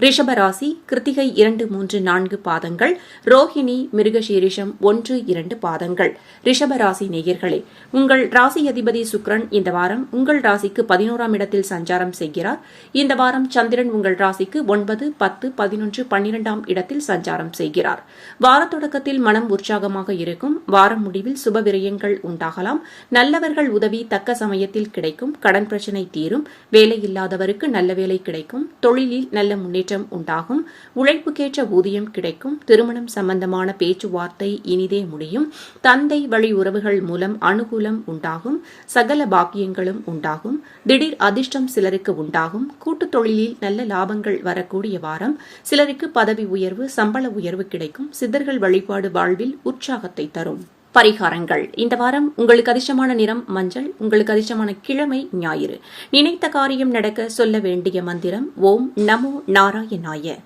ரிஷபராசி கிருத்திகை 2, 3, 4 பாதங்கள், ரோஹிணி, மிருகசீரிஷம் 1, 2 பாதங்கள். ரிஷபராசி நேயர்களே, உங்கள் ராசி அதிபதி சுக்கிரன் இந்த வாரம் உங்கள் ராசிக்கு 11ஆம் இடத்தில் சஞ்சாரம் செய்கிறார். இந்த வாரம் சந்திரன் உங்கள் ராசிக்கு 9, 10, 11, 12ஆம் இடத்தில் சஞ்சாரம் செய்கிறார். வார தொடக்கத்தில் மனம் உற்சாகமாக இருக்கும். வாரம் முடிவில் சுப விரயங்கள் உண்டாகலாம். நல்லவர்கள் உதவி தக்க சமயத்தில் கிடைக்கும். கடன் பிரச்சினை தீரும். வேலையில்லாதவருக்கு நல்ல வேலை கிடைக்கும். தொழிலில் நல்ல முன்னேற்றம் உண்டாகும். உழைப்புக்கேற்ற ஊதியம் கிடைக்கும். திருமணம் சம்பந்தமான பேச்சுவார்த்தை இனிதே முடியும். தந்தை வழி உறவுகள் மூலம் அனுகூலம் உண்டாகும். சகல பாக்கியங்களும் உண்டாகும். திடீர் அதிர்ஷ்டம் சிலருக்கு உண்டாகும். கூட்டுத் தொழிலில் நல்ல லாபங்கள் வரக்கூடிய வாரம். சிலருக்கு பதவி உயர்வு, சம்பள உயர்வு கிடைக்கும். சித்தர்கள் வழிபாடு வாழ்வில் உற்சாகத்தை தரும். பரிகாரங்கள். இந்த வாரம் உங்களுக்கு அதிர்ஷ்டமான நிறம் மஞ்சள். உங்களுக்கு அதிர்ஷ்டமான கிழமை ஞாயிறு. நினைத்த காரியம் நடக்க சொல்ல வேண்டிய மந்திரம் ஓம் நமோ நாராயணாய.